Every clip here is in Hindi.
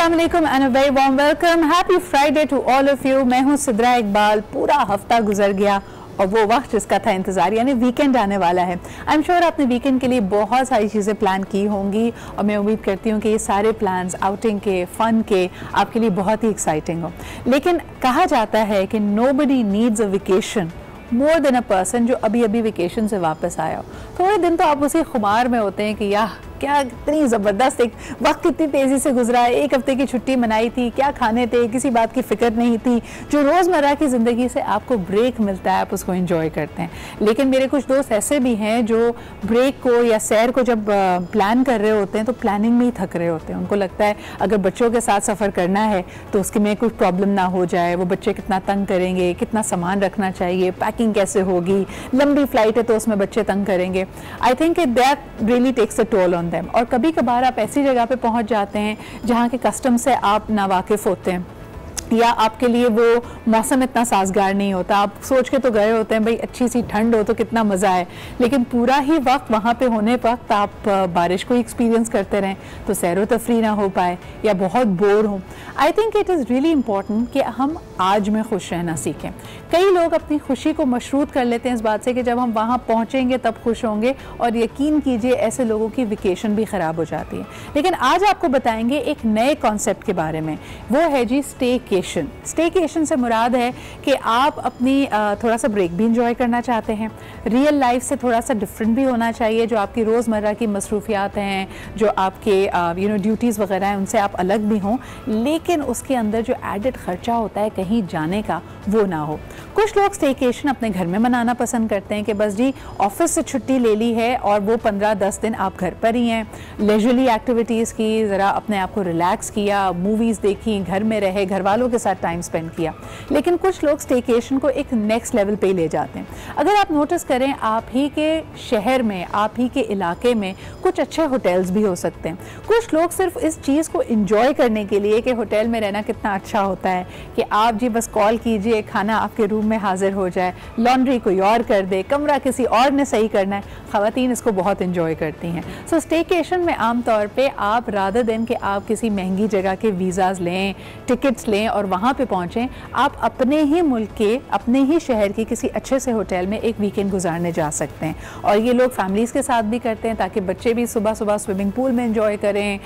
अस्सलाम वालेकुम and a very warm welcome. Happy Friday to all of you. मैं हूं सिद्रा इकबाल। पूरा हफ्ता गुजर गया और वो वक्त जिसका था इंतज़ार, यानी वीकेंड आने वाला है। आई एम श्योर आपने वीकेंड के लिए बहुत सारी चीज़ें प्लान की होंगी और मैं उम्मीद करती हूँ कि ये सारे प्लान्स आउटिंग के, फ़न के आपके लिए बहुत ही एक्साइटिंग हो। लेकिन कहा जाता है कि nobody needs a vacation more than a person जो अभी अभी वेकेशन से वापस आया हो। थोड़े दिन तो आप उसी खुमार में होते हैं कि यार क्या कितनी ज़बरदस्त एक वक्त कितनी तेज़ी से गुजरा है, एक हफ्ते की छुट्टी मनाई थी, क्या खाने थे, किसी बात की फ़िक्र नहीं थी। जो रोज़मर्रा की ज़िंदगी से आपको ब्रेक मिलता है आप उसको एंजॉय करते हैं। लेकिन मेरे कुछ दोस्त ऐसे भी हैं जो ब्रेक को या सैर को जब प्लान कर रहे होते हैं तो प्लानिंग में ही थक रहे होते हैं। उनको लगता है अगर बच्चों के साथ सफ़र करना है तो उसके में कुछ प्रॉब्लम ना हो जाए, वो बच्चे कितना तंग करेंगे, कितना सामान रखना चाहिए, पैकिंग कैसे होगी, लंबी फ़्लाइट है तो उसमें बच्चे तंग करेंगे। I think that really takes a toll on them. और कभी कभार आप ऐसी जगह पे पहुंच जाते हैं जहां के कस्टम से आप नावाकिफ़ होते हैं या आपके लिए वो मौसम इतना साजगार नहीं होता। आप सोच के तो गए होते हैं भाई अच्छी सी ठंड हो तो कितना मज़ा है, लेकिन पूरा ही वक्त वहाँ पे होने वक्त आप बारिश को एक्सपीरियंस करते रहें तो सैरो तफरी ना हो पाए या बहुत बोर हो। I think it is really important कि हम आज में खुश रहना सीखें। कई लोग अपनी खुशी को मशरूत कर लेते हैं इस बात से कि जब हम वहाँ पहुँचेंगे तब खुश होंगे, और यकीन कीजिए ऐसे लोगों की वेकेशन भी ख़राब हो जाती है। लेकिन आज आपको बताएंगे एक नए कॉन्सेप्ट के बारे में, वो है जी स्टेकेशन। स्टेकेशन से मुराद है कि आप अपनी थोड़ा सा ब्रेक भी इंजॉय करना चाहते हैं, रियल लाइफ से थोड़ा सा डिफरेंट भी होना चाहिए। जो आपकी रोज़मर्रा की मसरूफियात हैं, जो आपके ड्यूटीज़ वगैरह हैं, उनसे आप अलग भी हों, लेकिन उसके अंदर जो एडेड ख़र्चा होता है कहीं जाने का वो ना हो। कुछ लोग स्टेकेशन अपने घर में मनाना पसंद करते हैं कि बस जी ऑफिस से छुट्टी ले ली है और वो 15-10 दिन आप घर पर ही हैं, लेजरली एक्टिविटीज़ की, ज़रा अपने आप को रिलैक्स किया, मूवीज़ देखी, घर में रहे, घर वालों के साथ टाइम स्पेंड किया। लेकिन कुछ लोग स्टेकेशन को एक नेक्स्ट लेवल पे ले जाते हैं। अगर आप नोटिस करें आप ही के शहर में, आप ही के इलाके में कुछ अच्छे होटल्स भी हो सकते हैं। कुछ लोग सिर्फ इस चीज़ को इंजॉय करने के लिए कि होटल में रहना कितना अच्छा होता है कि आप जी बस कॉल कीजिए, खाना आपके रूम में हाजिर हो जाए, लॉन्ड्री कोई और कर दे, कमरा किसी और ने सही करना है। ख़वातीन इसको बहुत इंजॉय करती हैं। सो स्टेकेशन में आम तौर पे आप रादर देन कि आप किसी महंगी जगह के वीज़ाज़ लें, टिकट्स लें और वहाँ पे पहुँचें, आप अपने ही मुल्क के, अपने ही शहर के किसी अच्छे से होटल में एक वीकेंड गुजारने जा सकते हैं। और ये लोग फैमिलीज़ के साथ भी करते हैं ताकि बच्चे भी सुबह सुबह स्विमिंग पूल में इंजॉय करें,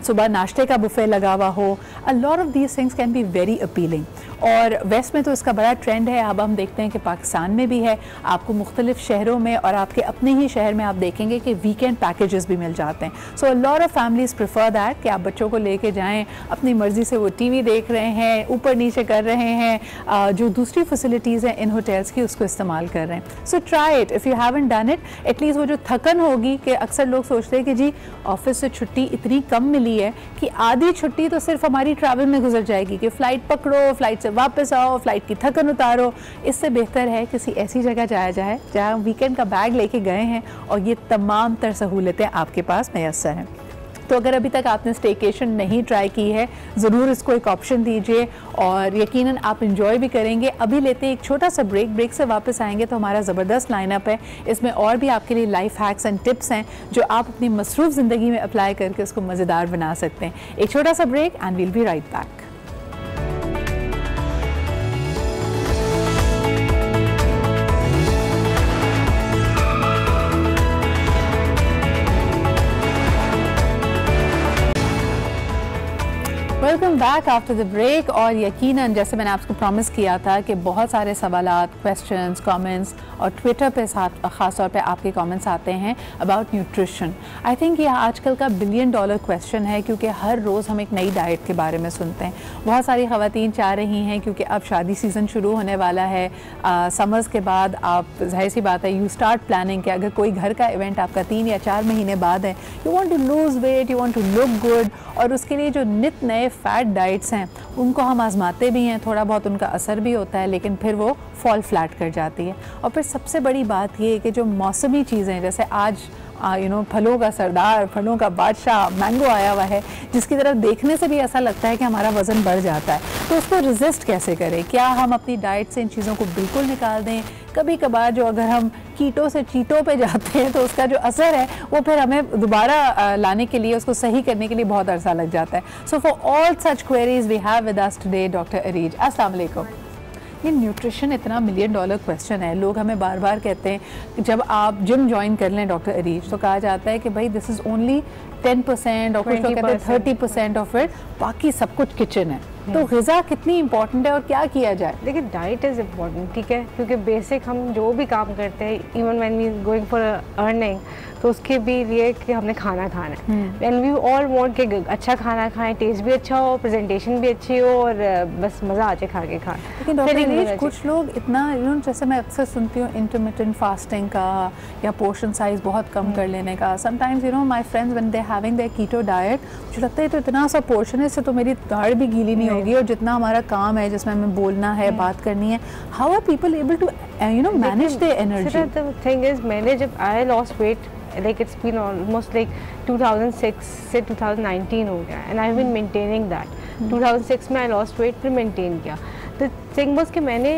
सुबह नाश्ते का बुफे लगा हुआ हो। अ lot of these things can be very appealing. और वेस्ट में तो इसका बड़ा ट्रेंड है, अब हम देखते हैं कि पाकिस्तान में भी है। आपको मुख्तलिफ शहरों में और आपके अपने ही शहर में आप देखेंगे कि वीकेंड पैकेजेस भी मिल जाते हैं। So a lot of families prefer that कि आप बच्चों को लेके जाएं, अपनी मर्ज़ी से वो टीवी देख रहे हैं, ऊपर नीचे कर रहे हैं, जो दूसरी फैसिलिटीज़ हैं इन होटल्स की उसको इस्तेमाल कर रहे हैं। So try it if you haven't done it. At least वो जो थकन होगी कि अक्सर लोग सोचते हैं कि जी ऑफिस से छुट्टी इतनी कम मिली है कि आधी छुट्टी तो सिर्फ हमारी ट्रैवल में गुजर जाएगी कि फ़्लाइट पकड़ो, फ़्लाइट से वापस आओ, फ़्लाइट की थकन उतारो। इससे बेहतर है किसी ऐसी जगह जाया जाए जहाँ वीकेंड का बैग लेके गए हैं और ये तमाम तर सहूलतें आपके पास मैसर हैं। तो अगर अभी तक आपने स्टेकेशन नहीं ट्राई की है, ज़रूर इसको एक ऑप्शन दीजिए और यकीनन आप इंजॉय भी करेंगे। अभी लेते हैं एक छोटा सा ब्रेक। ब्रेक से वापस आएंगे तो हमारा ज़बरदस्त लाइनअप है, इसमें और भी आपके लिए लाइफ हैक्स एंड टिप्स हैं जो आप अपनी मसरूफ़ ज़िंदगी में अप्लाई करके उसको मज़ेदार बना सकते हैं। एक छोटा सा break and we'll be right back. Welcome back after the break. और यकीनन जैसे मैंने आपको प्रॉमिस किया था कि बहुत सारे सवालात, क्वेश्चंस, कमेंट्स और ट्विटर पे ख़ास तौर पे आपके कमेंट्स आते हैं अबाउट न्यूट्रिशन। आई थिंक यह आजकल का $1 बिलियन क्वेश्चन है क्योंकि हर रोज़ हम एक नई डाइट के बारे में सुनते हैं। बहुत सारी ख़वातीन चाह रही हैं क्योंकि अब शादी सीज़न शुरू होने वाला है, समर्स के बाद आप जाहिर सी बात है यू स्टार्ट प्लानिंग कि अगर कोई घर का इवेंट आपका 3 या 4 महीने बाद है, you want to lose weight, you want to look good, और उसके लिए जो नित नए फ़ैट डाइट्स हैं उनको हम आजमाते भी हैं, थोड़ा बहुत उनका असर भी होता है, लेकिन फिर वो फॉल फ्लैट कर जाती है। और फिर सबसे बड़ी बात ये है कि जो मौसमी चीज़ें, जैसे आज फलों का सरदार, फलों का बादशाह मैंगो आया हुआ है, जिसकी तरफ देखने से भी ऐसा लगता है कि हमारा वज़न बढ़ जाता है, तो उसको रेजिस्ट कैसे करें? क्या हम अपनी डाइट से इन चीज़ों को बिल्कुल निकाल दें? कभी कभार जो अगर हम कीटो से चीटो पे जाते हैं तो उसका जो असर है वो फिर हमें दोबारा लाने के लिए, उसको सही करने के लिए बहुत अरसा लग जाता है। So for all such queries we have with us today doctor Areej. अस्सलाम वालेकुम। ये न्यूट्रिशन इतना $1 मिलियन क्वेश्चन है। लोग हमें बार बार कहते हैं जब आप जिम ज्वाइन कर लें डॉक्टर अरीज, तो कहा जाता है कि भाई दिस इज़ ओनली 10%, और कुछ लोग कहते हैं 30% ऑफ इट, बाकी सब कुछ किचन है। तो ग़िज़ा कितनी इंपॉर्टेंट है और क्या किया जाए? देखिए डाइट इज़ इम्पॉर्टेंट, ठीक है, क्योंकि बेसिक हम जो भी काम करते हैं, even when we going for earning, तो उसके भी लिए कि हमने खाना खाना है, एंड वी ऑल वांट कि अच्छा खाना खाएं, टेस्ट भी अच्छा हो, प्रेजेंटेशन भी अच्छी हो, और बस मज़ा आ जाए खा के खाएं। लेकिन डॉक्टर कुछ लोग इतना जैसे मैं अक्सर सुनती हूँ इंटरमिटेंट फास्टिंग का या पोर्शन साइज़ बहुत कम कर लेने का। Sometimes my friends when they having their keto diet, मुझे लगता है तो इतना सा पोर्शन है, इससे तो मेरी दाढ़ भी गीली नहीं होगी, और जितना हमारा काम है जिसमें हमें बोलना है, बात करनी है, how are people able to manage their energy? The thing is, मैंने जब I lost weight, like it's been almost like 2006 से 2019 हो गया, and I've been maintaining that. 2006 में I lost weight, फिर maintain किया। तो थिंग बस कि मैंने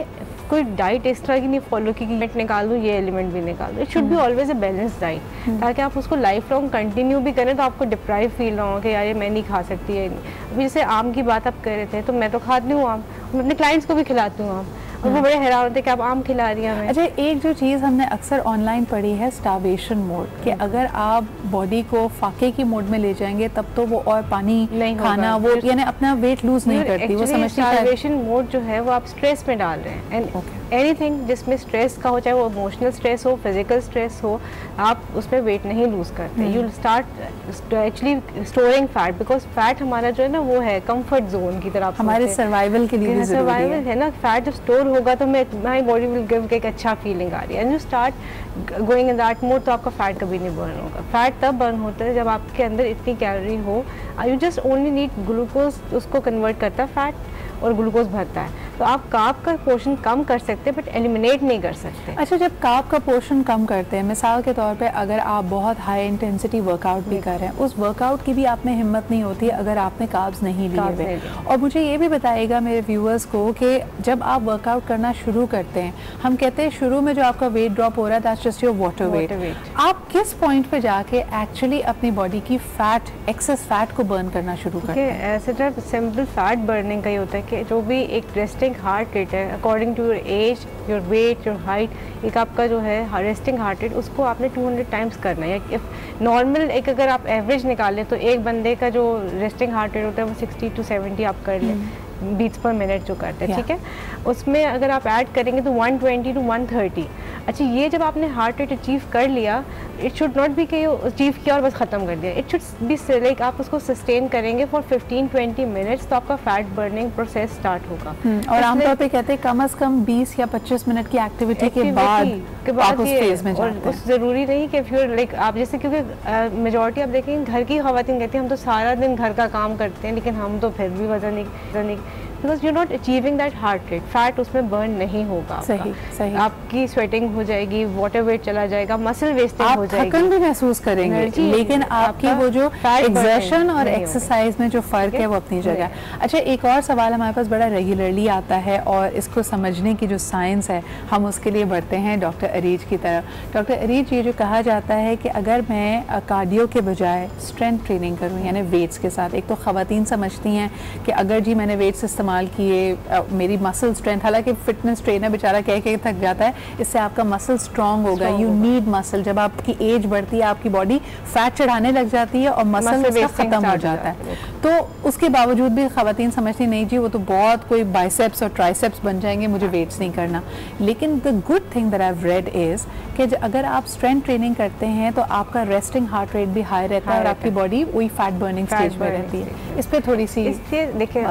कोई डाइट इस तरह की नहीं फॉलो की कि एलिमेंट निकाल दूँ, ये एलिमेंट भी निकाल दूँ। It should be always a balance diet, ताकि आप उसको लाइफ लॉन्ग कंटिन्यू भी करें, तो आपको डिप्राइव फील ना हो कि यार ये मैं नहीं खा सकती है। अभी जैसे आम की बात आप कर रहे थे, तो मैं तो खाती हूँ आम, मैं अपने क्लाइंट्स को भी खिलाती हूँ आम, और वो बड़े हैरान होते हैं कि आप आम खिला रही हैं हमें। अच्छा, एक जो चीज़ हमने अक्सर ऑनलाइन पढ़ी है, स्टार्वेशन मोड, कि अगर आप बॉडी को फाके की मोड में ले जाएंगे तब तो वो और पानी नहीं खाना, वो यानी अपना वेट लूज नहीं करती, वो समझती है। स्टार्वेशन मोड जो है वो आप स्ट्रेस में डाल रहे हैं, एंड एनीथिंग जिसमें स्ट्रेस का हो, चाहे वो इमोशनल स्ट्रेस हो, फिजिकल स्ट्रेस हो, आप उसमें वेट नहीं लूज करते। You start actually storing fat, because fat हमारा जो है ना वो है कंफर्ट जोन की तरह, हमारे सर्वाइवल के लिए सर्वाइवल है ना। फैट जब स्टोर होगा तो माई बॉडी विल गिव एक अच्छा फीलिंग आ रही है, and you start going in that mode, तो आपका फैट कभी नहीं बर्न होगा। फैट तब बर्न होता है जब आपके अंदर इतनी कैलोरी हो, you just only need glucose, उसको कन्वर्ट करता है फैट और ग्लूकोज भरता है। तो आप कार्ब का पोर्शन कम कर सकते हैं, बट एलिमिनेट नहीं कर सकते। अच्छा, जब कार्ब का पोर्शन कम करते हैं, मिसाल के तौर पे अगर आप बहुत हाई इंटेंसिटी वर्कआउट भी कर रहे हैं, उस वर्कआउट की भी आप में हिम्मत नहीं होती अगर आपने कार्ब्स नहीं लिए हुए। और मुझे ये भी बताइएगा मेरे व्यूअर्स को कि जब आप वर्कआउट करना शुरू करते हैं, हम कहते हैं शुरू में जो आपका वेट ड्रॉप हो रहा है, that's just your water weight. आप किस पॉइंट पे जाके एक्चुअली अपनी बॉडी की फैट, एक्सेस फैट को बर्न करना शुरू करते हैं? ऐसे सिंपल फैट बर्निंग का ही होता है कि जो भी एक रेस्टिंग हार्ट रेट है, according to your age, your weight, your height, एक आपका जो है रेस्टिंग हार्ट रेट, उसको आपने 200 टाइम्स करना है। इफ नॉर्मल एक अगर आप एवरेज निकालें तो एक बंदे का जो रेस्टिंग हार्ट रेट होता है वो 60 to 70 आप कर लें, बीट्स पर मिनट जो करते हैं, ठीक है। उसमें अगर आप ऐड करेंगे तो 120 to 130। अच्छा, ये जब आपने हार्ट रेट अचीव कर लिया, इट शुड नॉट बी कि अचीव किया और बस ख़त्म कर दिया। इट शुड बी लाइक आप उसको सस्टेन करेंगे फॉर 15-20 मिनट्स, तो आपका फैट बर्निंग प्रोसेस स्टार्ट होगा। और आमतौर पे कहते हैं कम से कम 20 या 25 मिनट की एक्टिविटी के बाद आप उस फेज में जाते हैं। ज़रूरी नहीं कि इफ यू लाइक आप जैसे, क्योंकि मेजॉरिटी आप देखेंगे घर की ख़वातीन कहती हैं हम तो सारा दिन घर का काम करते हैं, लेकिन हम तो फिर भी वजन नहीं, because you not achieving that heart rate, fat उसमें बर्न नहीं होगा। सही। आपकी स्वेटिंग हो जाएगी, वाटर वेट चला जाएगा, मसल वेस्टिंग हो जाएगी, थकन भी महसूस करेंगे, लेकिन आपकी वो जो एक्सर्शन और एक्सरसाइज में जो फ़र्क है वो अपनी जगह है। अच्छा, एक और सवाल हमारे पास बड़ा रेगुलरली आता है, और इसको समझने की जो साइंस है हम उसके लिए बढ़ते हैं डॉक्टर अरीज की तरफ। डॉक्टर अरीज, ये जो कहा जाता है कि अगर मैं कार्डियो के बजाय स्ट्रेंथ ट्रेनिंग करूँ, यानी वेट्स के साथ, एक तो ख़वातीन समझती हैं कि अगर जी मैंने वेट्स इस्तेमाल किए, मेरी मसल स्ट्रेंथ, हालांकि फिटनेस ट्रेनर बेचारा कह के थक जाता है, इससे आपका मसल स्ट्रॉन्ग होगा, यू नीड मसल। जब आपकी एज बढ़ती है आपकी बॉडी फैट चढ़ाने लग जाती है और मसल खत्म हो जाता है। तो उसके बावजूद भी खवातीन समझती नहीं जी वो तो बहुत कोई बाइसेप्स और ट्राइसेप्स बन जाएंगे, मुझे वेट्स नहीं करना। लेकिन the good thing that I have read is कि अगर आप स्ट्रेंथ ट्रेनिंग करते हैं तो आपका रेस्टिंग हार्ट रेट भी हाई रहता है और आपकी बॉडी वही फैट बर्निंग स्टेज में रहती है। इस पर थोड़ी सी देखिए,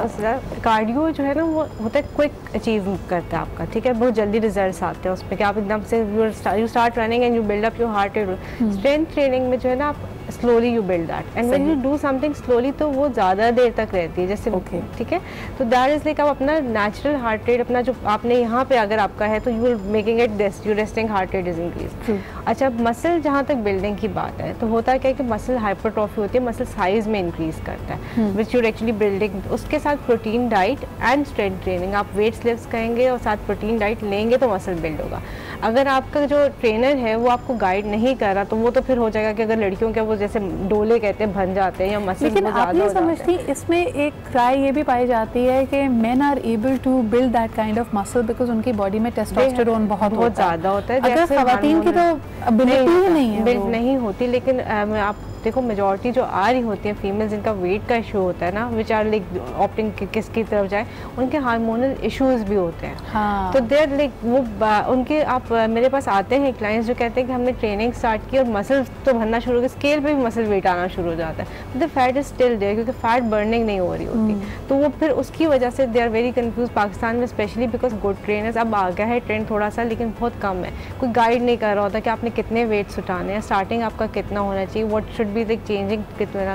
कार्डियो जो है ना वो होता है क्विक अचीव करता है आपका, ठीक है, बहुत जल्दी रिजल्ट्स आते हैं उसमें कि आप एकदम से you start running and you build up your heart rate. Strength training में जो है ना आप slowly you build that, and when you do something slowly तो वो ज़्यादा देर तक रहती है, जैसे ठीक है। तो दैट इज़ लाइक आप अपना नेचुरल हार्ट रेट अपना जो आपने यहाँ पे अगर आपका है तो you will making it this, your resting heart rate is increase. अच्छा, मसल जहाँ तक बिल्डिंग की बात है तो होता क्या है कि मसल हाइपरट्रॉफी होती है, मसल साइज में इंक्रीज करता है विच यूर एक्चुअली बिल्डिंग। उसके साथ protein diet and strength training, आप वेट्स लिफ्ट करेंगे और साथ प्रोटीन डाइट लेंगे तो मसल बिल्ड होगा। अगर आपका जो ट्रेनर है वो आपको गाइड नहीं कर रहा तो वो तो फिर हो जाएगा कि अगर लड़कियों के वो जैसे डोले कहते हैं बन जाते हैं या मसल लेकिन आप ये समझती इसमें एक राय ये भी पाई जाती है कि men are able to build that kind of muscle because उनकी बॉडी में टेस्टोस्टेरोन बहुत ज़्यादा होता है। अगर खवातीन की तो एबिलिटी ही नहीं है, बिल्ड नहीं होती। लेकिन आप देखो मेजॉरिटी जो आ रही होती है फीमेल जिनका वेट का इशू होता है ना, विच आर लाइक ऑप्टिंग किसकी तरफ जाए, उनके हार्मोनल इश्यूज भी होते हैं। हाँ। तो देर लाइक वो उनके आप मेरे पास आते हैं क्लाइंट्स जो कहते हैं कि हमने ट्रेनिंग स्टार्ट की और मसल तो भरना शुरू हो गया, स्केल पे भी मसल वेट आना शुरू हो जाता है, the fat is still there क्योंकि फैट बर्निंग नहीं हो रही होती। तो वो फिर उसकी वजह से they are very confuse Pakistan में स्पेशली बिकॉज गुड ट्रेनर्स अब आ गया है ट्रेंड थोड़ा सा, लेकिन बहुत कम है। कोई गाइड नहीं कर रहा होता कि आपने कितने वेट्स उठाने हैं, स्टार्टिंग आपका कितना होना चाहिए, what should be like changing,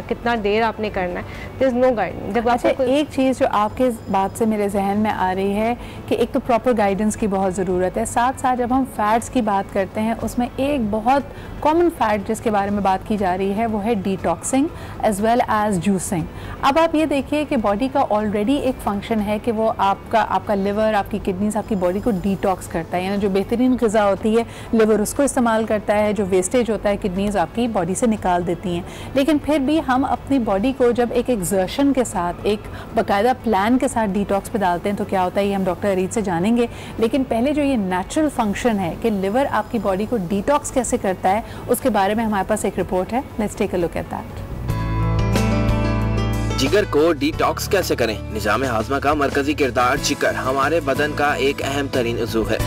कितना देर आपने करना है, देयर इज नो गाइडेंस। जब अच्छा, एक चीज़ जो आपके बात से मेरे जहन में आ रही है कि एक तो प्रॉपर गाइडेंस की बहुत ज़रूरत है, साथ साथ जब हम फैट्स की बात करते हैं उसमें एक बहुत कॉमन फैट जिसके बारे में बात की जा रही है वो है detoxing as well as juicing. अब आप ये देखिए कि बॉडी का ऑलरेडी एक फंक्शन है कि वो आपका लिवर, आपकी किडनीज, आपकी बॉडी को डिटॉक्स करता है, यानी जो बेहतरीन ग़िज़ा होती है लिवर उसको इस्तेमाल करता है, जो वेस्टेज होता है किडनीज आपकी बॉडी से निकाल देती हैं। लेकिन फिर भी हम अपनी बॉडी को जब एक एक्सर्शन के साथ, एक बाकायदा प्लान के साथ डिटॉक्स पे डालते हैं तो क्या होता है, ये हम डॉक्टर अरीज से जानेंगे। लेकिन पहले जो ये नेचुरल फंक्शन है कि लिवर आपकी बॉडी को डिटॉक्स कैसे करता है, उसके बारे में हमारे पास एक रिपोर्ट है। Let's take a look at that. जिगर को डिटॉक्स कैसे करें? निज़ाम हाजमा का मरकजी किरदार जिगर हमारे बदन का एक अहम तरीन उज़ू है,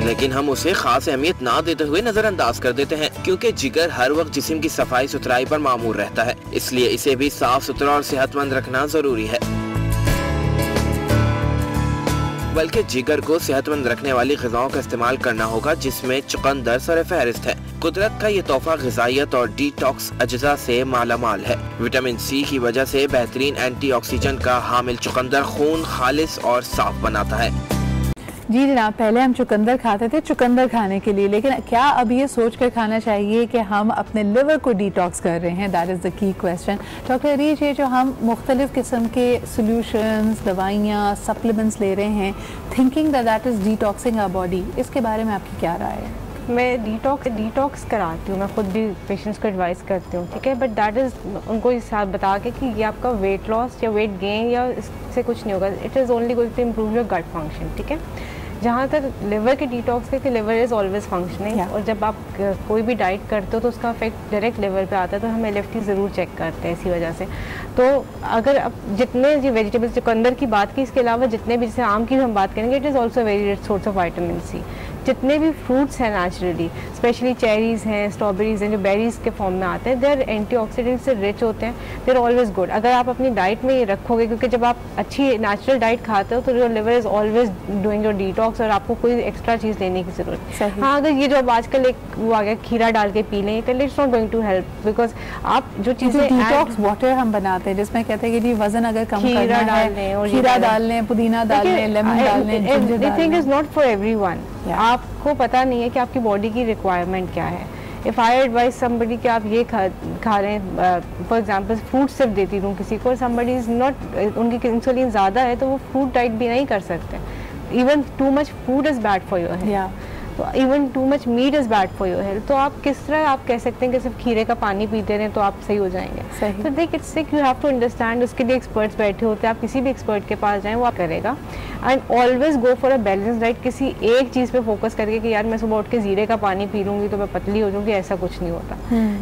लेकिन हम उसे खास अहमियत ना देते हुए नजरअंदाज कर देते हैं क्योंकि जिगर हर वक्त जिस्म की सफाई सुथराई पर मामूर रहता है, इसलिए इसे भी साफ सुथरा और सेहतमंद रखना जरूरी है। बल्कि जिगर को सेहतमंद रखने वाली ग़िज़ाओं का इस्तेमाल करना होगा जिसमें चुकंदर सर फहरिस्त है। कुदरत का ये तोहफा ग़िज़ाइयत और डिटॉक्स अज्जा से मालामाल है। विटामिन सी की वजह से बेहतरीन एंटीऑक्सीडेंट का हामिल चुकंदर खून खालिस और साफ बनाता है। जी जनाब, पहले हम चुकंदर खाते थे चुकंदर खाने के लिए, लेकिन क्या अब ये सोच कर खाना चाहिए कि हम अपने लिवर को डिटॉक्स कर रहे हैं? That is the key question. Doctor Areej, ये जो हम मुख्तलिफ़ किस्म के सोल्यूशंस, दवाइयाँ, सप्लीमेंट्स ले रहे हैं thinking that is detoxing our body, इसके बारे में आपकी क्या राय है? मैं डिटॉक्स कराती हूँ, मैं खुद भी पेशेंट्स को एडवाइस करती हूँ, ठीक है, बट दैट इज़ उनको इस साथ बता के कि ये आपका वेट लॉस या वेट गेन या इससे कुछ नहीं होगा, it is only going to improve your gut function, ठीक है। जहाँ तक लिवर के डिटॉक्स के, लिवर इज़ ऑलवेज फंक्शनिंग, और जब आप कोई भी डाइट करते हो तो उसका इफेक्ट डायरेक्ट लिवर पे आता है, तो हम LFT ज़रूर चेक करते हैं इसी वजह से। तो अगर आप जितने जी वेजिटेबल्स चुकंदर की बात की, इसके अलावा जितने भी, जैसे आम की हम बात करेंगे, it is also very rich source of vitamin C. जितने भी फ्रूट्स हैं नेचुरली, स्पेशली चेरीज़ हैं, स्ट्रॉबेरीज़ हैं, जो बेरीज़ के फॉर्म में आते हैं, दे आर एंटीऑक्सीडेंट्स से रिच होते हैं, दे आर ऑलवेज गुड। अगर आप अपनी डाइट में ये रखोगे, क्योंकि जब आप अच्छी नेचुरल डाइट खाते हो तो your liver is always doing your detox और आपको कोई एक्स्ट्रा चीज़ लेने की ज़रूरत है। हाँ, अगर ये जो अब आजकल एक वो आ गया खीरा डाल के पी लें, तो it's not going to help, because आप जो चीज़ें डिटॉक्स वाटर हम बनाते हैं जिसमें कहते हैं कि जी वजन अगर कम करना है, खीरा डाल लें, पुदीना डाल लें, लेमन डाल लें, जिंजर डाल लें। Thing is not for everyone. आपको पता नहीं है कि आपकी बॉडी की रिक्वायरमेंट क्या है। इफ़ आई एडवाइस समबडी कि आप ये खा रहे हैं, फॉर एग्जांपल फ्रूट सिर्फ देती हूँ किसी को, और समबडी इज़ नॉट, उनकी इंसुलिन ज़्यादा है तो वो फ्रूट डाइट भी नहीं कर सकते। Even too much food is bad for your health, तो even too much meat is bad for your health. तो आप किस तरह आप कह सकते हैं कि सिर्फ खीरे का पानी पीते रहें तो आप सही हो जाएंगे? तो देख, it's like you have to understand, उसके लिए एक्सपर्ट्स बैठे होते हैं, आप किसी भी एक्सपर्ट के पास जाएं वो आप करेगा। And always go for a balance diet, किसी एक चीज़ पे फोकस करके कि यार मैं सुबह उठ के जीरे का पानी पी लूँगी तो मैं पतली हो जाऊँगी, ऐसा कुछ नहीं होता।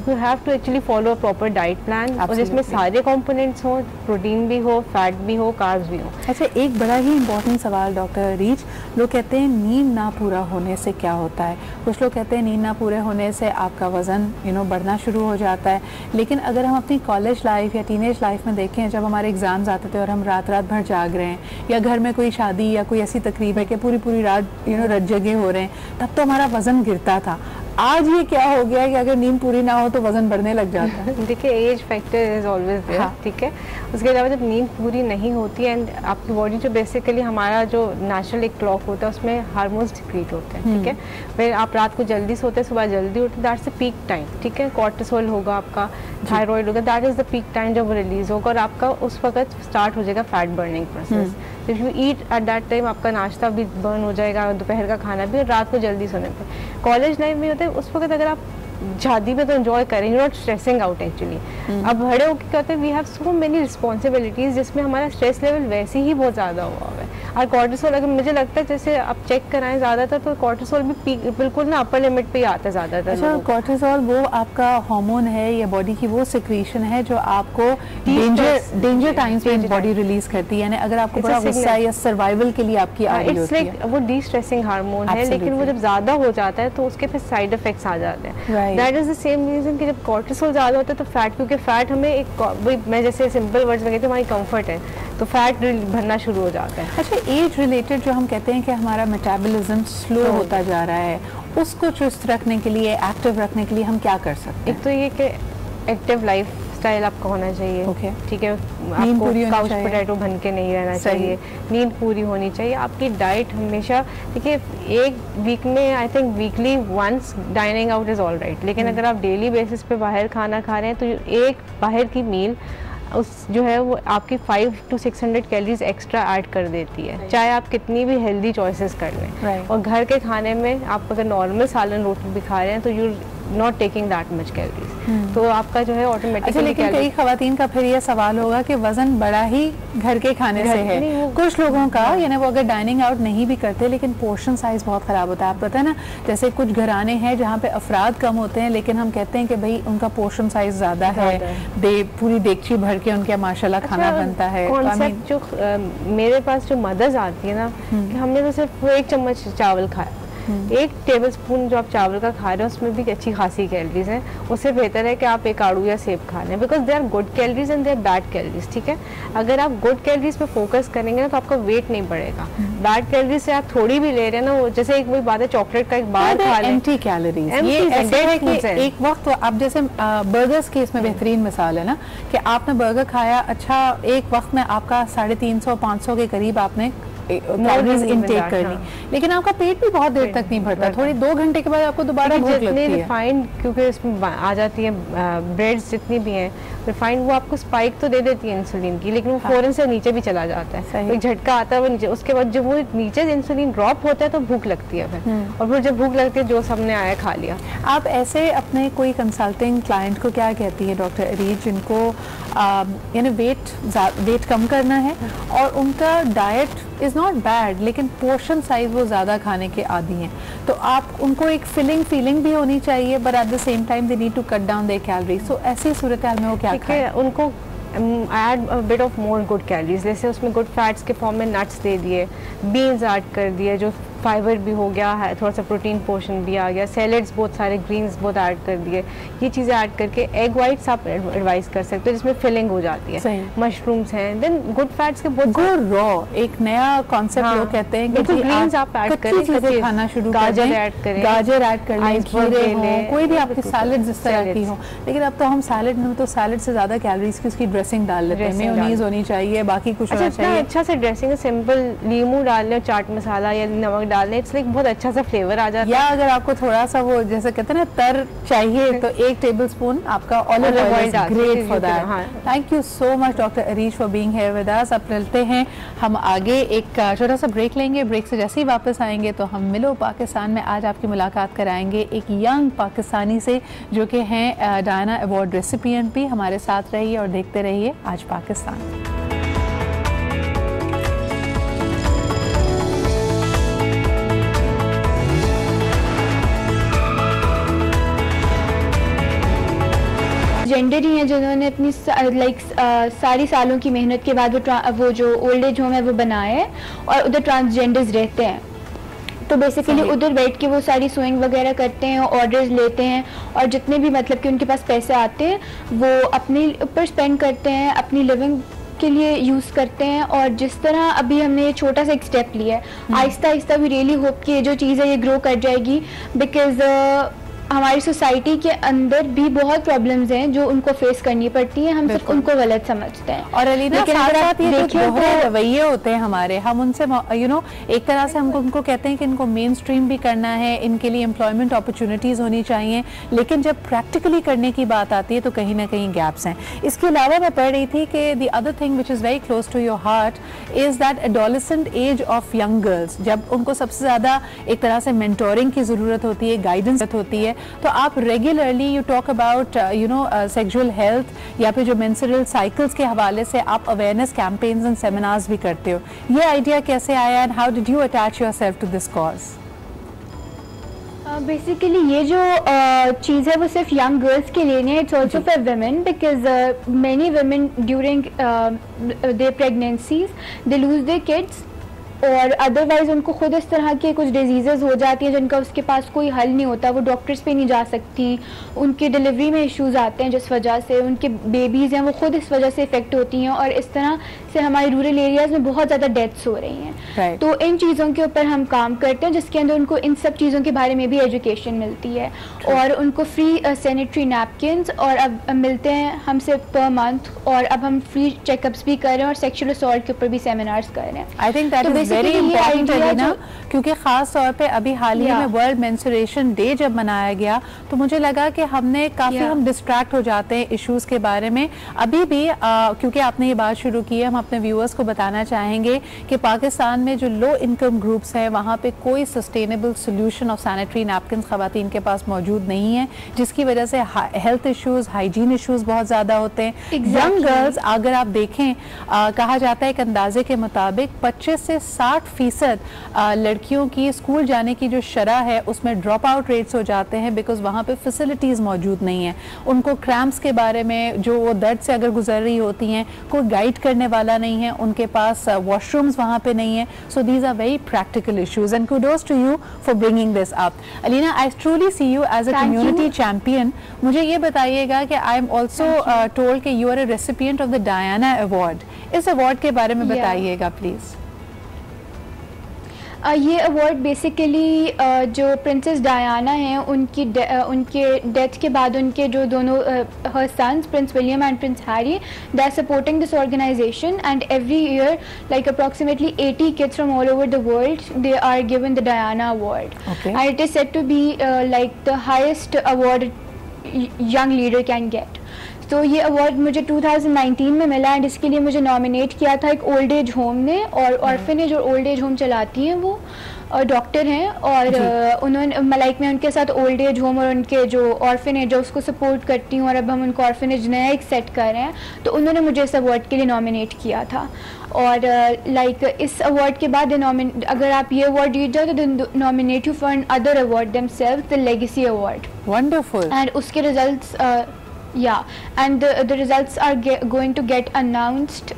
You have to actually follow a proper diet plan, और जिसमें सारे कॉम्पोनेंट्स हों, प्रोटीन भी हो, फैट भी हो, कार्ब्स भी हो। अच्छा, एक बड़ा ही इंपॉर्टेंट सवाल डॉक्टर अरीज, लोग कहते हैं नींद ना पूरा होने से क्या होता है? कुछ लोग कहते हैं नींद ना पूरे होने से आपका वज़न बढ़ना शुरू हो जाता है, लेकिन अगर हम अपनी कॉलेज लाइफ या टीनेज लाइफ में देखें, जब हमारे एग्ज़ाम्स आते थे और हम रात रात भर जाग रहे हैं, या घर में कोई शादी या कोई ऐसी तकरीब है कि पूरी पूरी रात रत जगे हो रहे हैं, तब तो हमारा वज़न गिरता था। आज ये क्या हो गया है कि अगर नींद पूरी ना हो तो वजन बढ़ने लग जाता है? देखिए age factor is always there, ठीक है। उसके अलावा जब नींद पूरी नहीं होती है एंड आपकी बॉडी जो बेसिकली हमारा जो नेचुरल एक क्लॉक होता है उसमें हार्मोन्स डिक्रीट होते हैं, ठीक है। फिर आप रात को जल्दी सोते हैं, सुबह जल्दी उठते, दैट्स द पीक टाइम, ठीक है। कॉर्टिसोल होगा आपका, थायराइड होगा, that is the peak time जब रिलीज होगा और आपका उस वक्त स्टार्ट हो जाएगा fat burning process. If you eat at that time आपका नाश्ता भी बर्न हो जाएगा, दोपहर का खाना भी, और रात को जल्दी सोने पे। कॉलेज लाइफ में होता है उस वक्त अगर आप शादी में तो एंजॉय करेंगे, नॉट स्ट्रेसिंग आउट एक्चुअली। अब बड़े होकर क्या होता है, we have so many responsibilities जिसमें हमारा स्ट्रेस लेवल वैसे ही बहुत ज़्यादा हुआ है। और कॉर्टिसोल अगर मुझे लगता है जैसे आप चेक कराएं ज़्यादातर तो कॉर्टिसोल भी बिल्कुल ना अपर लिमिट पे ही आता है ज़्यादातर। अच्छा, कॉर्टिसोल वो आपका हार्मोन है या बॉडी की वो सिक्रीशन है जो आपको डेंजर टाइम्स में बॉडी रिलीज करती है, यानी अगर आपको बड़ा गुस्सा या सर्वाइवल के लिए आपकी आ रही होती है। वो डी स्ट्रेसिंग हार्मोन है, लेकिन वो जब ज़्यादा हो जाता है तो उसके फिर साइड इफेक्ट्स आ जाते हैं। That is the same reason कि जब कॉर्टिसोल ज़्यादा होता है तो फैट, क्योंकि फैट हमें एक, मैं जैसे सिंपल वर्ड्स में कहती हूँ, हमारी कंफर्ट है, तो फैट भरना शुरू हो जाता है। अच्छा, एज रिलेटेड जो हम कहते हैं कि हमारा मेटाबॉलिज्म स्लो होता जा रहा है, उसको चुस्त रखने के लिए, एक्टिव रखने के लिए हम क्या कर सकते हैं? एक तो ये कि एक्टिव लाइफ स्टाइल आपका होना चाहिए, ठीक है। आपको काउच पोटैटो बन के नहीं रहना चाहिए, नींद पूरी होनी चाहिए। आपकी डाइट हमेशा, देखिए एक वीक में I think weekly once dining out is all right, लेकिन अगर आप डेली बेसिस पे बाहर खाना खा रहे हैं तो एक बाहर की मील उस जो है वो आपकी 500 to 600 कैलोरीज एक्स्ट्रा ऐड कर देती है, चाहे आप कितनी भी हेल्दी चॉइसेस कर लें। और घर के खाने में आप अगर नॉर्मल सालन रोटी भी खा रहे हैं तो you not taking that much calories, तो आपका जो है ऑटोमेटिकली। लेकिन कई खवातीन का फिर ये सवाल होगा कि वजन बड़ा ही घर के खाने से है। कुछ लोगों का यानी वो अगर डाइनिंग आउट नहीं भी करते लेकिन पोर्शन साइज बहुत खराब होता है। आप पता है ना, जैसे कुछ घराने हैं जहाँ पे अफराद कम होते हैं लेकिन हम कहते हैं कि भाई उनका पोर्शन साइज ज्यादा है, पूरी देगची भर के उनके माशाल्लाह खाना बनता है। कॉन्सेप्ट जो मेरे पास जो मदर्स आती है ना, कि हमने तो सिर्फ 1 चम्मच चावल खाया, 1 टेबलस्पून जो आप चावल का खा रहे हो उसमें भी अच्छी खासी कैलोरीज हैं, उससे बेहतर है कि आप एक आड़ू या सेब खा लें, because they are good calories and they are bad calories, ठीक है। अगर आप गुड कैलोरीज पे फोकस करेंगे ना तो आपका वेट नहीं बढ़ेगा। बैड कैलोरीज से आप थोड़ी भी ले रहे हैं ना, वो जैसे एक वही बात है, चॉकलेट का एक बार खा लें, एंटी कैलोरीज। ये ऐसे है कि एक वक्त आप जैसे बर्गर्स की इसमें बेहतरीन मिसाल है ना, कि आपने बर्गर खाया, अच्छा एक वक्त में आपका 350-500 के करीब आपने कैलोरीज इनटेक करनी, लेकिन आपका पेट भी बहुत देर तक नहीं भरता, थोड़ी 2 घंटे के बाद आपको दोबारा भूख लगती है। रिफाइंड क्योंकि इसमें आ जाती है ब्रेड्स जितनी भी हैं रिफाइंड, वो आपको स्पाइक तो दे देती है इंसुलिन की, लेकिन वो फौरन से नीचे भी चला जाता है, एक झटका आता है वो नीचे, उसके बाद जब वो नीचे इंसुलिन ड्रॉप होता है तो भूख लगती है फिर, और फिर जब भूख लगती है जो सामने आया खा लिया। आप ऐसे अपने कोई कंसल्टिंग क्लाइंट को क्या कहती है डॉक्टर अरीज, जिनको यानी वेट कम करना है और उनका डाइट इज़ नॉट बैड लेकिन पोर्शन साइज वो ज़्यादा खाने के आदी हैं, तो आप उनको एक फीलिंग भी होनी चाहिए, but at the same time they need to cut down their calories. So ऐसी सूरत हाल में वो क्या खाएं? उनको add a bit of more good calories, जैसे उसमें गुड फैट्स के फॉर्म में नट्स दे दिए, बीन्स ऐड कर दिए, जो फाइबर भी हो गया है, थोड़ा सा प्रोटीन पोर्शन भी आ गया, सैलेड्स बहुत सारे, ग्रीन्स बहुत ऐड कर दिए, ये चीज़ें ऐड करके एग वाइट्स आप एडवाइस कर सकते हो जिसमें फिलिंग हो जाती है, मशरूम्स हैं, देन गुड फैट्स के बहुत रॉ एक नया कॉन्सेप्ट लोग कहते हैं कि ग्रीन्स आप ऐड करें, खाना शुरू गाजर ऐड करें, गाजर ऐड कर लें, खीरे हो, कोई भी आपकी सैलेड जिस तरह की हो, लेकिन अब तो हम सैलेड में तो सैलेड से ज़्यादा कैलोरीज की उसकी ड्रेसिंग डाल लेते हैं, मेयोनीज होनी चाहिए, बाकी कुछ होना चाहिए। अच्छा से ड्रेसिंग सिंपल नींबू डाल लें, चाट मसाला या नमक डाल लें, इट्स लाइक बहुत अच्छा सा फ्लेवर आ जाता है। या अगर आपको थोड़ा सा वो जैसे कहते हैं ना तर चाहिए तो 1 टेबलस्पून आपका olive oil great for that. Thank you so much doctor Areej for being here with अस। अब चलते हैं हम आगे, एक छोटा सा ब्रेक लेंगे, ब्रेक से जैसे ही वापस आएंगे तो हम मिलो पाकिस्तान में आज आपकी मुलाकात कराएंगे एक यंग पाकिस्तानी से जो कि हैं डायना अवार्ड रेसिपिएंट भी। हमारे साथ रहिए और देखते रहिए आज पाकिस्तान। जेंडर ही हैं जिन्होंने अपनी सारी सालों की मेहनत के बाद वो जो ओल्ड एज होम है वो बनाया है, और उधर ट्रांसजेंडर्स रहते हैं, तो बेसिकली उधर बैठ के वो सारी सोइंग वगैरह करते हैं, ऑर्डर्स लेते हैं, और जितने भी मतलब कि उनके पास पैसे आते हैं वो अपने ऊपर स्पेंड करते हैं, अपनी लिविंग के लिए यूज़ करते हैं। और जिस तरह अभी हमने छोटा सा एक स्टेप लिया है, Aahista Aahista we really hope कि ये जो चीज़ है ये ग्रो कर जाएगी, बिकॉज हमारी सोसाइटी के अंदर भी बहुत प्रॉब्लम्स हैं जो उनको फेस करनी पड़ती हैं, हम सब उनको गलत समझते हैं। और अलीना साथ ये जो रवैये होते हैं हमारे, हम उनसे एक तरह से हमको उनको कहते हैं कि इनको मेन स्ट्रीम भी करना है, इनके लिए एम्प्लॉयमेंट अपॉर्चुनिटीज़ होनी चाहिए, लेकिन जब प्रैक्टिकली करने की बात आती है तो कहीं ना कहीं गैप्स हैं। इसके अलावा मैं पढ़ रही थी कि the other thing which is very close to your heart is that adolescent age of young girls, जब उनको सबसे ज़्यादा एक तरह से मेंटोरिंग की ज़रूरत होती है, गाइडेंस होती है। तो आप regularly you talk about sexual health या फिर जो मेंस्ट्रुअल साइकिल्स के हवाले से आप अवेयरनेस कैंपेन्स एंड सेमिनार्स भी करते हो। ये आइडिया कैसे आया and how did you attach yourself to this cause? Basically ये जो चीज़ है वो सिर्फ यंग गर्ल्स के लिए नहीं है, it's also for women, because many women during their pregnancies they lose their kids, और अदरवाइज़ उनको खुद इस तरह की कुछ डिजीज़ हो जाती हैं जिनका उसके पास कोई हल नहीं होता, वो डॉक्टर्स पे नहीं जा सकती, उनकी डिलीवरी में इश्यूज़ आते हैं जिस वजह से उनके बेबीज़ हैं वो खुद इस वजह से इफ़ेक्ट होती हैं, और इस तरह से हमारे रूरल एरियाज़ में बहुत ज़्यादा डेथ्स हो रही हैं। तो इन चीज़ों के ऊपर हम काम करते हैं जिसके अंदर उनको इन सब चीज़ों के बारे में भी एजुकेशन मिलती है, और उनको फ्री सैनिटरी नैपकिन्स और अब मिलते हैं हमसे पर मंथ, और अब हम फ्री चेकअप्स भी कर रहे हैं और सेक्शुअल असॉल्ट के ऊपर भी सेमिनार्स कर रहे हैं। आई think that is very important Alina, क्योंकि ख़ास तौर पे अभी हाल ही में वर्ल्ड मेंस्ट्रुएशन डे जब मनाया गया तो मुझे लगा कि हमने काफ़ी हम डिस्ट्रैक्ट हो जाते हैं इश्यूज़ के बारे में। अभी भी क्योंकि आपने ये बात शुरू की है, हम अपने व्यूअर्स को बताना चाहेंगे कि पाकिस्तान में जो लो इनकम ग्रुप्स हैं वहाँ पे कोई sustainable solution of sanitary napkin ख़वातीन के पास मौजूद नहीं है, जिसकी वजह से हेल्थ इश्यूज़, हाइजीन इश्यूज़ बहुत ज़्यादा होते हैं। यंग गर्ल्स अगर आप देखें, कहा जाता है एक अंदाजे के मुताबिक 25 से 60% लड़कियों की स्कूल जाने की जो शरह है उसमें ड्रॉप आउट रेट्स हो जाते हैं, बिकॉज वहाँ पे फैसिलिटीज़ मौजूद नहीं है। उनको क्रैम्प्स के बारे में, जो वो दर्द से अगर गुजर रही होती हैं, कोई गाइड करने वाला नहीं है, उनके पास वॉशरूम्स वहाँ पे नहीं है। So these are very practical issues and kudos to you for bringing this up. Alina, I truly see you as a community champion. मुझे ये बताइएगा कि I am also told that you are a recipient of the Diana award. इस अवार्ड के बारे में बताइएगा प्लीज़। ये अवार्ड बेसिकली जो प्रिंसेस डायना हैं उनके डेथ के बाद उनके जो दोनों her sons prince William and Prince Harry, they are supporting this organization, and every year like approximately 80 kids from all over the world they are given the Diana award, and it is said to be like the highest award young leader can get. तो ये अवार्ड मुझे 2019 में मिला, एंड इसके लिए मुझे नॉमिनेट किया था एक ओल्ड एज होम ने, और ऑर्फनेज और ओल्ड एज होम चलाती हैं वो, और डॉक्टर हैं, और उन्होंने मैं उनके साथ ओल्ड एज होम और उनके जो ऑर्फनेज है उसको सपोर्ट करती हूँ, और अब हम उनको ऑर्फनेज नया एक सेट कर रहे हैं, तो उन्होंने मुझे इस अवार्ड के लिए नॉमिनेट किया था। और इस अवार्ड के बाद अगर आप ये अवार्ड जीत जाओ तो nominate you for another award themselves, the legacy award. Wonderful. And उसके results and the results are going to get announced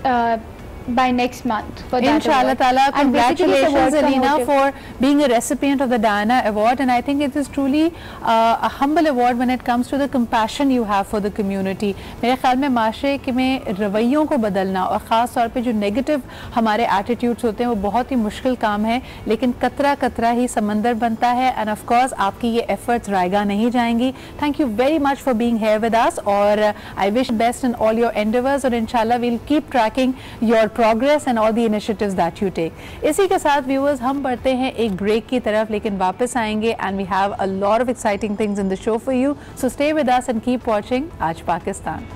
by next month for that Inshallah Taala. Congratulations Alina for being a recipient of the Diana Award, and I think it is truly a humble award when it comes to the compassion you have for the community. मेरे ख्याल में माशरे में रवैयों को बदलना और ख़ास तौर पे जो नेगेटिव हमारे एटीट्यूड्स होते हैं वो बहुत ही मुश्किल काम है, लेकिन कतरा कतरा ही समंदर बनता है, एंड ऑफ कोर्स आपकी ये एफर्ट्स रायगा नहीं जाएंगी। Thank you very much for being here with us, और I wish best in all your endeavours, और इंशाल्लाह we'll keep tracking your progress and all the initiatives that you take. इसी के साथ व्यूअर्स हम बढ़ते हैं एक ब्रेक की तरफ, लेकिन वापस आएंगे and we have a lot of exciting things in the show for you, so stay with us and keep watching आज Pakistan.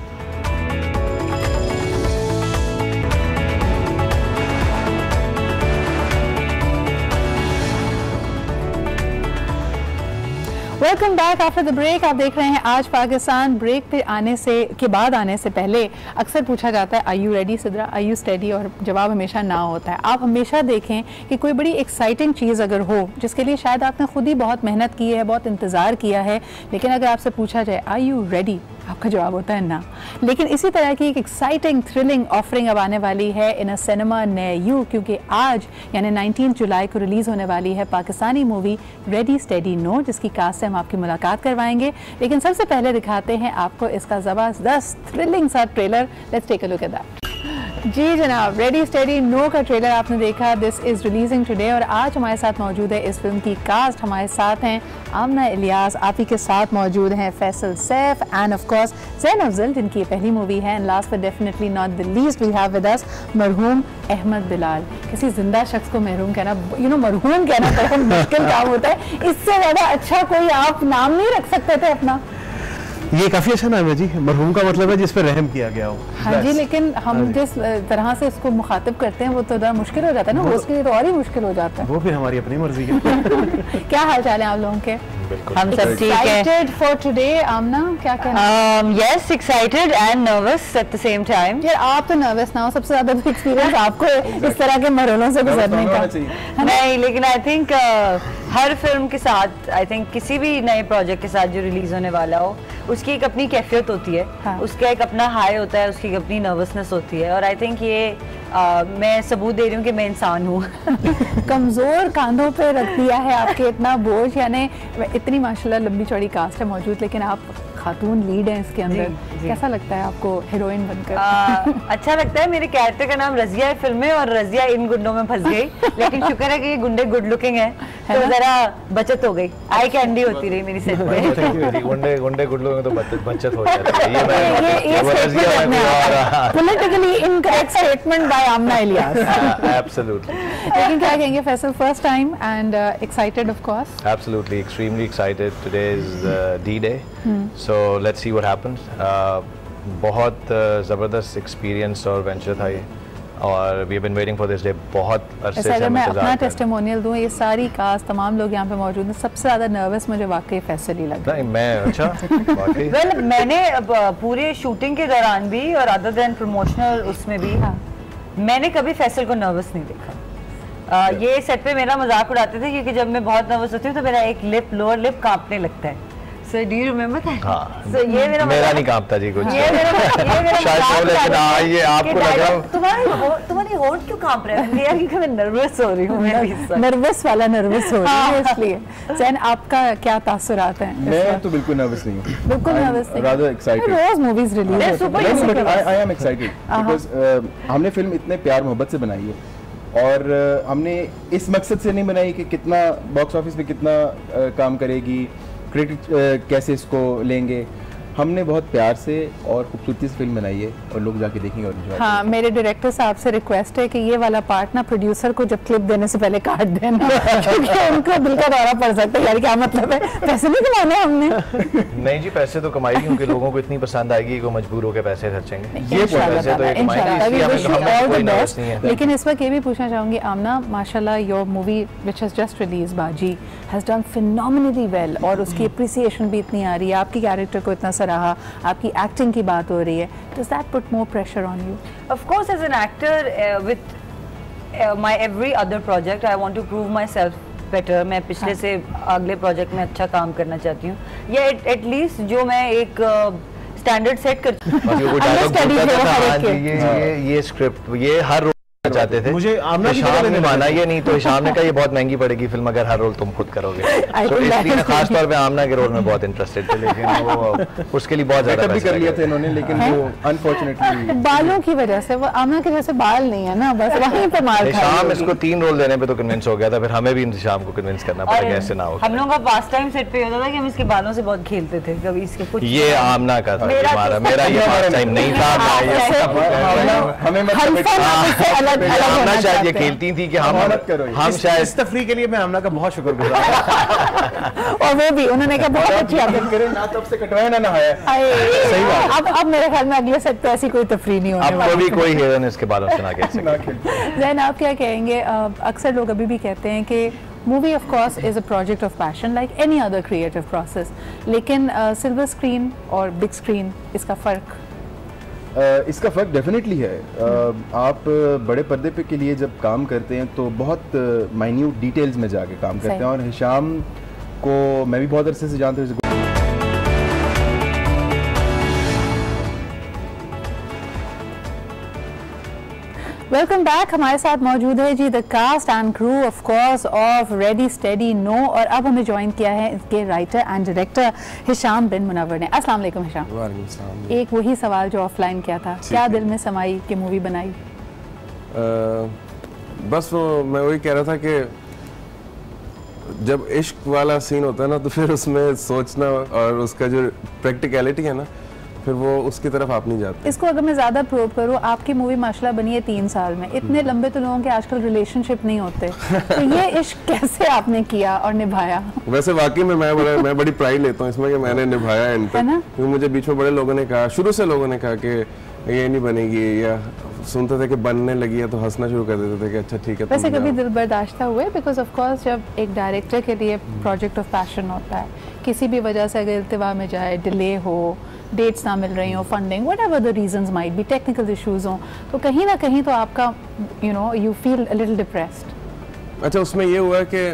Welcome back after the break. आप देख रहे हैं आज पाकिस्तान। ब्रेक पे आने से पहले अक्सर पूछा जाता है are you ready Sidra, are you steady, और जवाब हमेशा ना होता है। आप हमेशा देखें कि कोई बड़ी एक्साइटिंग चीज़ अगर हो जिसके लिए शायद आपने खुद ही बहुत मेहनत की है, बहुत इंतज़ार किया है, लेकिन अगर आपसे पूछा जाए आर यू रेडी, आपका जवाब होता है ना। लेकिन इसी तरह की एक एक्साइटिंग थ्रिलिंग ऑफरिंग अब आने वाली है इन अ सिनेमा नियर यू, क्योंकि आज यानी 19 जुलाई को रिलीज़ होने वाली है Pakistani movie Ready steady No, जिसकी कास्ट से हम आपकी मुलाकात करवाएंगे। लेकिन सबसे पहले दिखाते हैं आपको इसका ज़बरदस्त थ्रिलिंग सा trailer. Let's take a look at that. जी जनाब, रेडी स्टेडी नो का ट्रेलर आपने देखा, दिस इज रिलीजिंग टुडे। और आज हमारे साथ मौजूद है इस फिल्म की कास्ट। हमारे साथ हैं आमना इलियास, आप ही के साथ मौजूद हैं Faisal Saif and of course Zain Afzal, जिनकी ये पहली मूवी है। And last but definitely not the least we have with us मरहूम अहमद बिलाल। किसी जिंदा शख्स को मरहूम कहना, मरहूम कहना बहुत मुश्किल काम होता है। इससे ज़्यादा अच्छा कोई आप नाम नहीं रख सकते थे अपना? ये काफी अच्छा नाम है जी। मरहूम का मतलब है जिस पर रहम किया गया हो। हाँ जी, लेकिन हम जिस तरह से इसको मुखातिब करते हैं वो तो ज़रा मुश्किल हो जाता है ना, उसके लिए तो और ही मुश्किल हो जाता है। वो फिर हमारी अपनी मर्जी है। क्या हाल चाल है आप लोगों के? हम सब ठीक है। Excited for today, आमना क्या कहना? Yes, excited and nervous at the same time. यार आप तो नर्वस ना हो, सबसे ज्यादा तो एक्सपीरियंस आपको है इस तरह के मरहलों से गुजरने का। नहीं, लेकिन आई थिंक हर फिल्म के साथ, आई थिंक किसी भी नए प्रोजेक्ट के साथ जो रिलीज होने वाला हो, उसकी एक अपनी कैफियत होती है। हाँ। उसका एक अपना हाई होता है, उसकी अपनी नर्वसनेस होती है। और आई थिंक ये मैं सबूत दे रही हूँ कि मैं इंसान हूँ। कमजोर कांधों पे रख दिया है आपके इतना बोझ, यानी इतनी माशाल्लाह लंबी चौड़ी कास्ट है मौजूद, लेकिन आप खातून लीड हैं इसके अंदर। जी। कैसा लगता है आपको हीरोइन बनकर? अच्छा लगता है। मेरे कैरेक्टर का नाम रजिया है फिल्म में, और रजिया इन गुंडों में फंस गई। लेकिन शुक्र है कि ये गुंडे गुड लुकिंग है, तो जरा बचत हो गई। आई कैंडी होती रही मेरी सेट पे। गुंडे गुड लोग तो बचत हो जाती है। Politically incorrect statement by Aamna Ilyas. Absolutely. लेकिन क्या कहेंगे Faisal, first time and excited of course? Absolutely, extremely excited. Today is D-Day, so let's see what happens. बहुत ज़बरदस्त एक्सपीरियंस और वेंचर था ये, और we have been waiting for this day. बहुत अरसे से अगर हम मैं इंतजार अपना कर रहे हैं। टेस्टिमोनियल दूं, ये सारी कास्ट तमाम लोग यहाँ पे मौजूद हैं, सबसे ज़्यादा नर्वस मुझे वाकई फैसल ही लग रहा है। नहीं, मैं अच्छा वाकई वेल मैंने पूरे शूटिंग के दौरान भी और अदर देन प्रमोशनल उसमें भी मैंने कभी फैसल को नर्वस नहीं देखा। ये सेट पे मेरा मजाक उड़ाते थे, क्योंकि जब मैं बहुत नर्वस होती हूँ तो मेरा एक लोअर लिप कांपने लगता है। So do you remember that? हाँ। So ये मेरा नहीं कांपता जी कुछ। ये मेरा शायद मजाक वो, लेकिन उड़ा हाँ, रहे ये थे आपको कि लग रहा डायरेक्ट तुम्हारी होंठ क्यों कांप रहा है? यार क्योंकि मैं नर्वस हो रही हूँ। मैं नर्वस वाला नर्वस हो रही है इसलिए। ज़ैन, आपका क्या तासुरात हैं? मैं तो बिल्कुल नर्वस नहीं हूँ। बिल्कुल नर्वस नहीं। rather excited. रोज मूवीज रिलीज होती हैं। But I am excited because हमने फिल्म इतने प्यार मोहब्बत से बनाई है, और हमने इस मकसद से नहीं बनाई कि कितना बॉक्स ऑफिस पे कितना काम करेगी, क्रिटिक कैसे इसको लेंगे। हमने बहुत प्यार से और खूबसूरती से फिल्म बनाई है, और लोग जाके देखेंगे और एंजॉय हाँ, मेरे डायरेक्टर साहब से रिक्वेस्ट है कि ये वाला पार्ट ना प्रोड्यूसर को जब क्लिप देने से पहले काट देना, क्योंकि उनको दिल का दौरा पड़ सकता है। यार क्या मतलब है, पैसे नहीं कमाने हमने। नहीं जी, पैसे तो कमाएगी, क्योंकि लोगों को इतनी पसंद आएगी कि वो मजबूर होकर पैसे खर्चेंगे। इंशाल्लाह पैसे तो ये ताला, कमाएंगे, इंशाल्लाह। इसलिए We wish you हमें all कोई the नर्वस best। नहीं है। लेकिन इस वक्त ये भी पूछना चाहूंगी आमना, माशाल्लाह your movie which has just release बाजी हैज डन फिनोमिनली वेल, और उसकी अप्रिसिएशन भी इतनी आ रही है, आपकी कैरेक्टर को इतना सराहा, आपकी एक्टिंग की बात हो रही है। Does that put more pressure on you? Of course, as an actor, with my every other project, I want to prove myself better. मैं पिछले से अगले प्रोजेक्ट में अच्छा काम करना चाहती हूँ, या एटलीस्ट जो मैं एक स्टैंडर्ड सेट कर ये स्क्रिप्ट ये हर रोल चाहते थे। मुझे आमना की हिशाम जगह ने लेने माना ये नहीं, तो हिशाम ने कहा ये बहुत महंगी पड़ेगी फिल्म अगर हर रोल तुम खुद करोगे। तो इसलिए खास तौर पे आमना के रोल में बहुत इंटरेस्टेड थे, लेकिन वो उसके लिए बहुत ज्यादा भी कर लिया था इन्होंने, लेकिन वो अनफॉर्चुनेटली बालों की वजह से, वो आमना के जैसे बाल नहीं है ना, बस वहीं पे मार खाई हिशाम होगी। इसको 3 रोल देने पे तो कन्विंस हो गया था, फिर हमें भी हिशाम को कन्विंस करना पड़ा कि ऐसे ना हो। हम लोगों का पास टाइम सेट पे होता था कि हम इसके बालों से बहुत खेलते थे, कभी इसके कुछ ये आमना का था, मेरा ये पास टाइम नहीं था। हमें आमना शायद ये खेलती थी कि हम शायद इस तफरीह के लिए मैं आमना का बहुत शुक्रगुजार। और वो भी उन्होंने कहा बहुत अच्छी आदत करे ना, तब से कटवाया ना नहाया। सही बात। अब मेरे ख्याल में अगले सेट पे ऐसी कोई तफरीह नहीं होने अब वाली। कभी कोई हीरो ने इसके बालों से ना खेल सके। ज़ैन, आप क्या कहेंगे? अक्सर लोग अभी भी कहते हैं कि movie of course is a project of passion like any other creative process, लेकिन सिल्वर स्क्रीन और बिग स्क्रीन, इसका फ़र्क? इसका फ़र्क डेफिनेटली है। आप बड़े पर्दे पे के लिए जब काम करते हैं तो बहुत माइन्यूट डिटेल्स में जाके काम करते हैं, और हिशाम को मैं भी बहुत अरसे से जानता हूँ। Welcome back. हमारे साथ मौजूद है जी the cast and crew of course of ready steady no, और अब हमें ज्वाइन किया है इसके writer and director Hisham bin Munawwar ने। अस्सलाम वालेकुम हिशाम। एक वही सवाल जो ऑफलाइन किया था, क्या दिल में समाई कि मूवी बनाई? बस वो मैं वही कह रहा था कि जब इश्क वाला सीन होता है ना तो फिर उसमें सोचना और उसका जो प्रैक्टिकलिटी है ना फिर वो उसकी तरफ आप नहीं जाते। इसको अगर मैं ज़्यादा प्रूव करूँ, आपकी मूवी माशाल्लाह बनी है 3 साल में, इतने लंबे तो लोगों के आजकल रिलेशनशिप नहीं होते, तो ये इश्क कैसे आपने किया और निभाया? वैसे वाकई में मैं बड़ी प्राइड लेता हूँ इसमें कि मैंने निभाया इन तक, क्योंकि मुझे बीच में बड़े लोगों ने कहा, शुरू से लोगों ने कहा कि ये नहीं बनेगी, या सुनते थे कि बनने लगी है तो हंसना शुरू कर देते थे कि अच्छा ठीक है। वैसे कभी दिल बर्दाश्त हुए? बिकॉज ऑफ कोर्स जब एक डायरेक्टर के लिए प्रोजेक्ट ऑफ पैशन होता है, किसी भी वजह से अगर इल्तिवा में जाए, डिले हो, डेट्स ना मिल रही हो, funding, whatever the reasons might be, technical issues हो, तो कहीं ना कहीं तो आपका you feel a little depressed. अच्छा, उसमें ये हुआ कि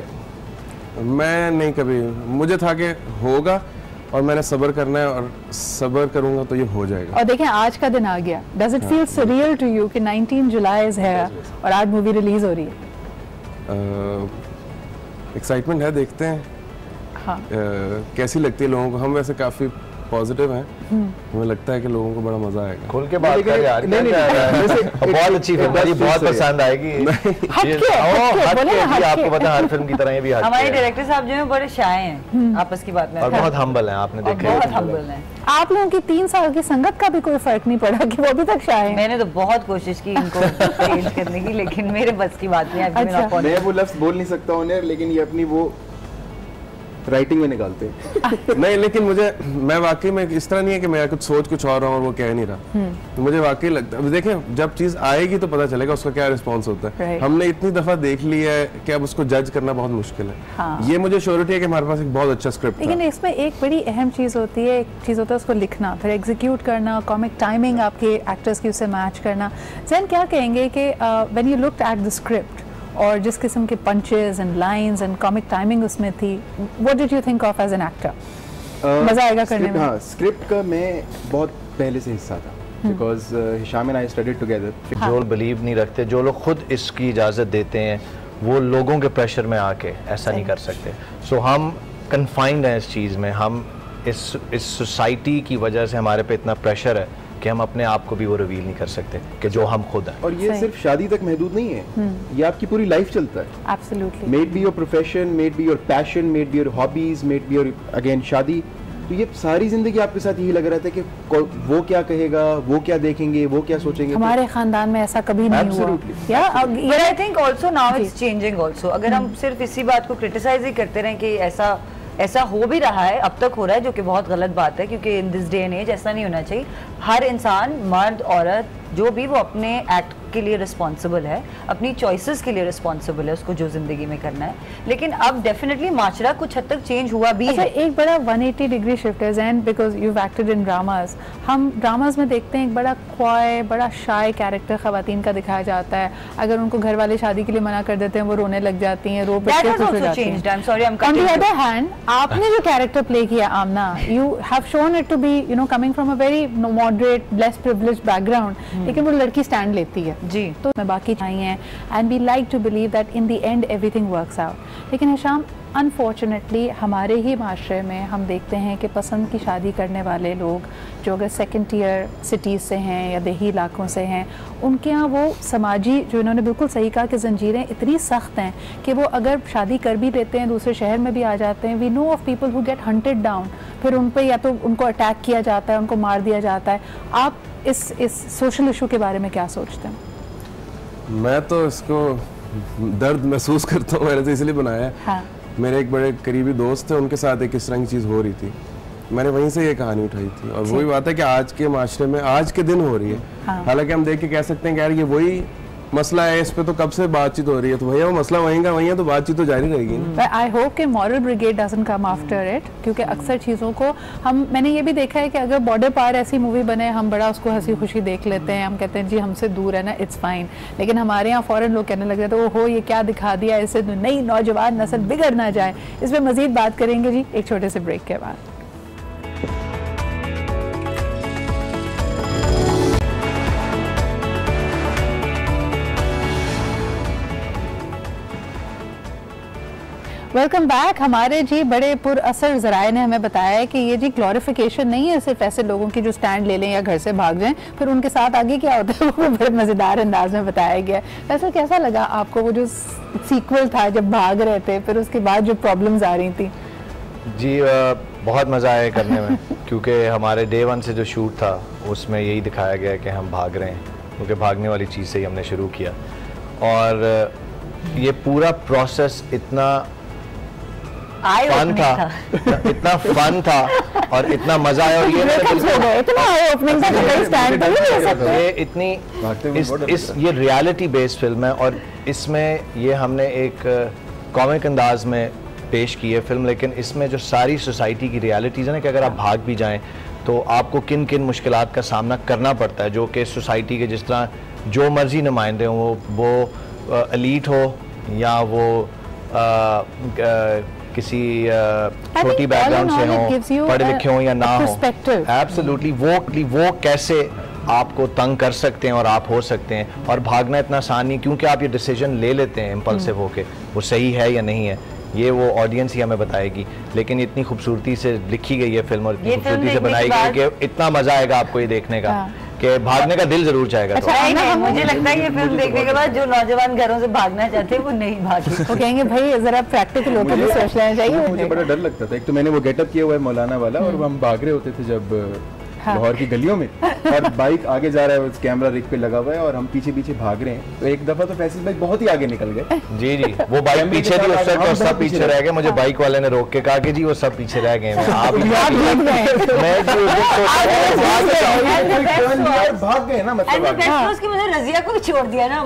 मैं नहीं, कभी मुझे था कि होगा और मैंने सब्र करना है और सब्र करूंगा तो ये हो जाएगा। और देखें आज का दिन आ गया, does it feel surreal to you कि 19 जुलाई इज हियर और आज मूवी रिलीज हो रही है? एक्साइटमेंट है, देखते हैं हाँ। कैसी लगती है लोगों को। हम वैसे काफी पॉजिटिव हैं, हमें लगता है कि लोगों को बड़ा मजा आएगा। खुल के बात कर यार, बहुत अच्छी फिल्म है, बहुत पसंद आएगी। आपको पता हर फिल्म की तरह ये भी हमारे डायरेक्टर साहब जो है बड़े शाय हैं आपस की बात में, और बहुत हम्बल हैं, आपने देखा है, बहुत हम्बल हैं। आप लोगों की 3 साल की संगत का भी कोई फर्क नहीं पड़ा कि वो अभी तक शाय हैं? मैंने तो बहुत कोशिश की इनको चेंज करने की, लेकिन मेरे बस की बात नहीं। अच्छा। मैं वो लफ्ज बोल नहीं सकता हूँ, लेकिन ये अपनी वो राइटिंग में निकालते हैं। नहीं, लेकिन मैं वाकई में इस तरह नहीं है कि मैं कुछ सोच कुछ और रहा हूँ और वो कह नहीं रहा, तो मुझे वाकई लगता है, देखें जब चीज आएगी तो पता चलेगा उसका क्या रिस्पॉन्स होता है। हमने इतनी दफा देख लिया है कि अब उसको जज करना बहुत मुश्किल है। हाँ। ये मुझे श्योरिटी है कि हमारे पास एक बहुत अच्छा स्क्रिप्ट है, लेकिन इसमें एक बड़ी अहम चीज होती है, एक चीज होता है उसको लिखना, फिर एग्जीक्यूट करना, कॉमिक टाइमिंग आपके एक्टर्स की उससे मैच करना। जैन क्या कहेंगे कि when you looked at the script और जिस किस्म के punches and lines and comic timing उसमें थी, what did you think of as an actor? मजा आएगा करने में? हाँ, स्क्रिप्ट का मैं बहुत पहले से हिस्सा था, because Hisham and I studied together. जो बिलीव नहीं रखते, जो लोग खुद इसकी इजाज़त देते हैं, वो लोगों के प्रेशर में आके ऐसा नहीं कर सकते। सो हम कन्फाइंड हैं इस चीज़ में, हम इस सोसाइटी की वजह से हमारे पे इतना प्रेशर है कि हम अपने आप को भी वो रिवील नहीं कर सकते कि जो हम खुद हैं। और ये सिर्फ शादी तक महदूद नहीं है, ये आपकी पूरी लाइफ चलता है। Absolutely. Made be your profession, made be your passion, made be your hobbies, made be your again शादी। तो ये सारी जिंदगी आपके साथ यही लग रहा था कि वो क्या कहेगा, वो क्या देखेंगे, वो क्या सोचेंगे। हमारे खानदान में ऐसा कभी नहीं हुआ। या I think also now it's changing also. अगर हम सिर्फ इसी बात को क्रिटिसाइज ही करते रहें कि ऐसा हो भी रहा है, अब तक हो रहा है, जो कि बहुत गलत बात है, क्योंकि in this day and age ऐसा नहीं होना चाहिए। हर इंसान, मर्द औरत जो भी, वो अपने एक्ट के लिए रिस्पॉन्सिबल है, अपनी चॉइसेस के लिए रिस्पॉन्सिबल है, उसको जो जिंदगी में करना है। लेकिन अब डेफिनेटली माशरा कुछ हद तक चेंज हुआ भी है। एक बड़ा 180 डिग्री शिफ्ट है Zain, because you acted in dramas. हम ड्रामाज में देखते हैं एक बड़ा क्वाय, बड़ा शाय कैरेक्टर खवातीन का दिखाया जाता है। अगर उनको घर वाले शादी के लिए मना कर देते हैं, वो रोने लग जाती हैं, रो पिट के खुश हो जाती हैं। ऑन द अदर हैंड, आपने जो कैरेक्टर प्ले किया Amna, you have shown it to be coming from a very moderate, less privileged background, लेकिन वो लड़की स्टैंड लेती है जी। तो मैं बाकी चाहिए हैं, and we like to believe that in the end everything works out. लेकिन हिशाम, अनफॉर्चुनेटली हमारे ही माशरे में हम देखते हैं कि पसंद की शादी करने वाले लोग जो अगर सेकंड टियर सिटीज़ से हैं या देही इलाकों से हैं, उनके यहाँ वो समाजी, जो इन्होंने बिल्कुल सही कहा कि ज़ंजीरें इतनी सख्त हैं कि वो अगर शादी कर भी लेते हैं, दूसरे शहर में भी आ जाते हैं। We know of people who get hunted down, फिर उन पर या तो उनको अटैक किया जाता है, उनको मार दिया जाता है। आप इस सोशल इशू के बारे में क्या सोचते हैं? मैं तो इसको दर्द महसूस करता हूँ, मैंने तो इसलिए बनाया है। हाँ। मेरे एक बड़े करीबी दोस्त थे, उनके साथ एक इस तरह की चीज़ हो रही थी, मैंने वहीं से ये कहानी उठाई थी। और वही बात है कि आज के माशरे में आज के दिन हो रही है। हाँ। हालांकि हम देख के कह सकते हैं कि यार ये वही मसला है, इस पे तो कब से बातचीत हो रही है, तो भैया वो मसला वहीं का वहीं है, तो बातचीत तो जारी रहेगी। आई होप कि moral brigade doesn't come after it, क्योंकि अक्सर चीज़ों को मैंने ये भी देखा है कि अगर बॉर्डर पार ऐसी मूवी बने, हम बड़ा उसको हंसी खुशी देख लेते हैं, हम कहते हैं जी हमसे दूर है ना, इट्स फाइन। लेकिन हमारे यहाँ फ़ौरन लोग कहने लग जाते हैं ओहो ये क्या दिखा दिया, इससे नई नौजवान नस्ल बिगड़ ना जाए। इस पर मज़ीद बात करेंगे जी एक छोटे से ब्रेक के बाद। Welcome back. हमारे जी बड़े पुरअसर ज़राए ने हमें बताया है कि ये जी ग्लोरिफिकेशन नहीं है सिर्फ ऐसे लोगों की जो स्टैंड ले लें या घर से भाग जाएं, फिर उनके साथ आगे क्या होता है वो बड़े मज़ेदार अंदाज में बताया गया है। वैसे कैसा लगा आपको वो जो सीक्वल था जब भाग रहे थे, फिर उसके बाद जो प्रॉब्लम्स आ रही थी? जी बहुत मज़ा आया करने में क्योंकि हमारे डे 1 से जो शूट था उसमें यही दिखाया गया कि हम भाग रहे हैं, क्योंकि भागने वाली चीज़ से ही हमने शुरू किया और ये पूरा प्रोसेस इतना फन था, इतना फन था और इतना मजा आया। और ये इतनी ये रियलिटी बेस्ड फिल्म है और इसमें ये हमने एक कॉमिक अंदाज में पेश की है फिल्म, लेकिन इसमें जो सारी सोसाइटी की रियलिटीज़ है ना कि अगर आप भाग भी जाएं तो आपको किन किन मुश्किलात का सामना करना पड़ता है, जो कि सोसाइटी के जिस तरह जो मर्जी नुमाइंदे हों, वो एलीट हो या वो किसी छोटी बैकग्राउंड से हों, पढ़े लिखे हों या ना हो। एब्सोल्युटली वो कैसे आपको तंग कर सकते हैं और आप हो सकते हैं। और भागना इतना आसान नहीं क्योंकि आप ये डिसीजन ले लेते हैं इम्पल्सिव होके, वो सही है या नहीं है ये वो ऑडियंस ही हमें बताएगी। लेकिन इतनी खूबसूरती से लिखी गई है फिल्म और इतनी खूबसूरती से बनाई गई कि इतना मजा आएगा आपको ये देखने का कि भागने का दिल जरूर चाहेगा। अच्छा, मुझे लगता है ये फिल्म देखने के बाद जो नौजवान घरों से भागना चाहते हैं वो नहीं भागे। वो कहेंगे भाई जरा प्रैक्टिकल होकर भी सोच लेना चाहिए। मुझे बड़ा डर लगता था। एक तो मैंने वो गेटअप किया हुआ है मौलाना वाला और हम भाग रहे होते थे जब लाहौर की गलियों में और बाइक आगे जा रहा है, कैमरा रिग पे लगा हुआ है और हम पीछे पीछे भाग रहे हैं। तो एक दफा तो फैसल भाई बहुत ही आगे निकल गए। जी जी, वो बाइक पीछे थी उस वक्त, सब पीछे रह गए। मुझे बाइक वाले ने रोक के कहा कि जी वो सब पीछे रह गए। आप भाग गए ना, मतलब उसकी मुझे रजिया को छोड़ दिया ना।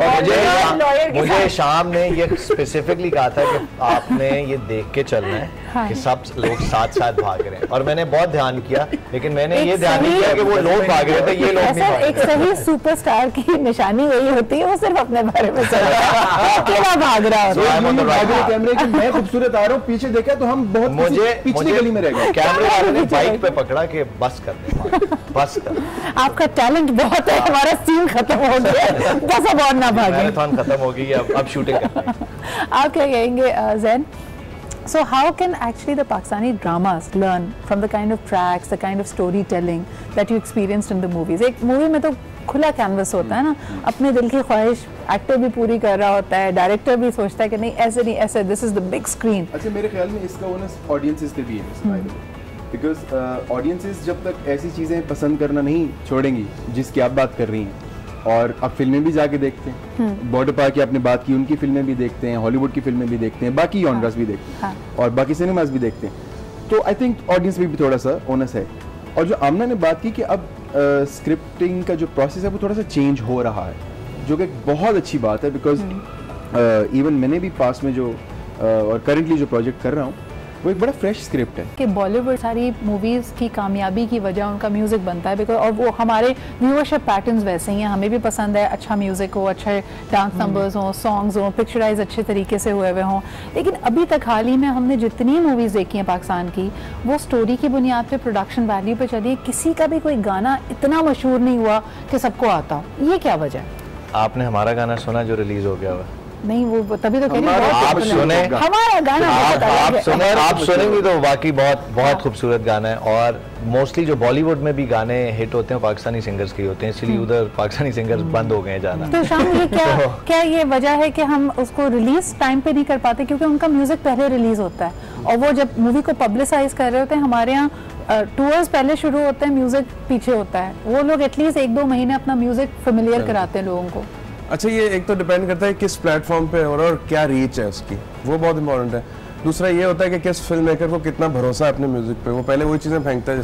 मुझे शाम ने ये स्पेसिफिकली कहा था कि आपने ये देख के चलना है कि सब लोग साथ साथ भाग रहे हैं और मैंने बहुत ध्यान किया, लेकिन मैंने ये ध्यान नहीं किया कि वो लोग भाग रहे थे, ये लोग नहीं भाग रहे। एक सही सुपरस्टार की निशानी यही होती है, वो सिर्फ अपने बारे में सोच रहा है, अकेला भाग रहा है। कैमरे की मैं खूबसूरत आ रहा हूँ, पीछे देखा तो हम बहुत पिछली गली में रह गए। कैमरे वाले ने बाइक पे पकड़ा कि बस कर दे, बस कर। आपका टैलेंट बहुत है, हमारा सीन खत्म हो गया, बस अब और ना भागे। मैराथन खत्म हो गई, अब शूटिंग करते हैं। आप क्या कहेंगे ज़ैन? So how can actually the Pakistani dramas learn from the kind of tracks, the kind of storytelling that you experienced in the movies? एक मूवी में तो खुला कैनवस होता है ना, अपने दिल की ख्वाहिश एक्टर भी पूरी कर रहा होता है, डायरेक्टर भी सोचता है कि नहीं ऐसे नहीं ऐसे, this is the big screen. अच्छा, मेरे ख्याल में इसका ओनस ऑडियंसेस पे भी है, बिकॉज ऑडियंसेस जब तक ऐसी चीज़ें पसंद करना नहीं छोड़ेंगी जिसकी आप बात कर रही हैं, और अब फिल्में भी जाके देखते हैं, बॉर्डर पार की आपने बात की, उनकी फिल्में भी देखते हैं, हॉलीवुड की फिल्में भी देखते हैं, बाकी जॉनर्स भी देखते हैं और बाकी सिनेमास भी देखते हैं। तो आई थिंक ऑडियंस भी थोड़ा सा ओनस है। और जो आमना ने बात की कि अब स्क्रिप्टिंग का जो प्रोसेस है वो थोड़ा सा चेंज हो रहा है, जो कि एक बहुत अच्छी बात है, बिकॉज इवन मैंने भी पास में जो और करेंटली जो प्रोजेक्ट कर रहा हूँ वो एक बड़ा फ्रेश स्क्रिप्ट है कि बॉलीवुड सारी मूवीज़ की कामयाबी की वजह उनका म्यूज़िक बनता है, बिकॉज और वो हमारे व्यूअरशिप पैटर्न्स वैसे ही हैं, हमें भी पसंद है अच्छा म्यूज़िक हो, अच्छे डांस नंबर्स हों, सॉन्ग्स हों, पिक्चराइज अच्छे तरीके से हुए हुए हों। लेकिन अभी तक हाल ही में हमने जितनी मूवीज़ देखी हैं पाकिस्तान की, वो स्टोरी की बुनियाद पे, प्रोडक्शन वैल्यू पे चली है। किसी का भी कोई गाना इतना मशहूर नहीं हुआ कि सबको आता हो। ये क्या वजह है? आपने हमारा गाना सुना जो रिलीज हो गया हुआ? नहीं, वो तभी तो कह रही हूं, आप सुने हमारा गाना, आप सुनेंगी तो वाकई बहुत खूबसूरत गाना है। और मोस्टली जो बॉलीवुड में भी गाने हिट होते हैं पाकिस्तानी सिंगर्स के होते हैं, इसलिए उधर पाकिस्तानी सिंगर्स बंद हो गए जाना। तो शाम ये क्या ये वजह है कि हम उसको रिलीज टाइम पे नहीं कर पाते? क्योंकि उनका म्यूजिक पहले रिलीज होता है और वो जब मूवी को पब्लिसाइज कर रहे होते हैं, हमारे यहाँ टूर्स पहले शुरू होते हैं, म्यूजिक पीछे होता है। वो लोग एटलीस्ट 1-2 महीने अपना म्यूजिक फेमिलियर कराते हैं लोगों को। अच्छा, ये एक तो डिपेंड करता है किस प्लेटफॉर्म पे हो रहा है और क्या रीच है उसकी, वो बहुत इंपॉर्टेंट है। दूसरा ये होता है कि किस फिल्म मेकर को कितना भरोसा है अपने म्यूजिक पे, वो पहले वही चीज़ें फेंकता है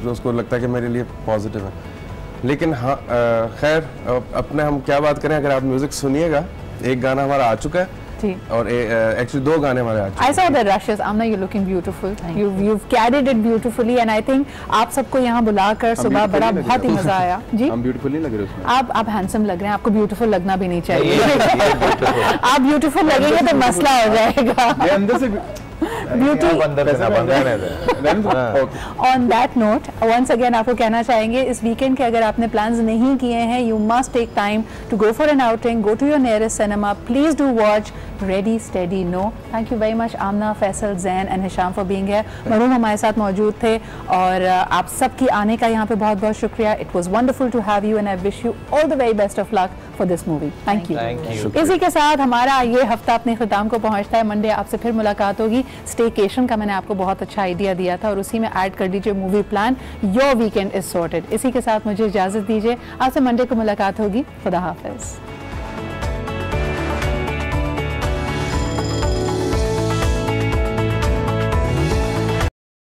जो उसको लगता है कि मेरे लिए पॉजिटिव है। लेकिन हाँ, खैर अपने हम क्या बात करें, अगर आप म्यूजिक सुनिएगा, एक गाना हमारा आ चुका है और एक्चुअली 2 गाने हमारे आ चुके हैं। I saw the rushes. Amna, you're looking beautiful. You've carried it beautifully, and I think आप सबको यहाँ बुलाकर सुबह बड़ा बहुत ही मजा आया। जी, हम ब्यूटीफुल नहीं लग रहे उसमें। आप हैंडसम लग रहे हैं, आपको ब्यूटीफुल लगना भी नहीं चाहिए। आप ब्यूटीफुल लगेंगे तो मसला हो जाएगा। अंदर से beauty. On that note once again आपको कहना चाहेंगे इस वीकेंड के अगर आपने प्लान्स नहीं किए हैं, you must take time to go for an outing, go to your nearest cinema, please do watch Ready steady No. Thank you very much Aamna, Faisal, Zain and Hisham for being here. मरूम हमारे साथ मौजूद थे और आप सबकी आने का यहाँ पे बहुत बहुत शुक्रिया। It was wonderful to have you and I wish you all the very best of luck for this movie. Thank you. इसी के साथ हमारा ये हफ्ता अपने ख़िताम को पहुँचता है। मंडे आपसे फिर मुलाकात होगी। स्टेकेशन का मैंने आपको बहुत अच्छा आइडिया दिया था और उसी में ऐड कर दीजिए movie plan. Your weekend is sorted. इसी के साथ मुझे इजाज़त दीजिए, आपसे मंडे को मुलाकात होगी। खुदा हाफिज़।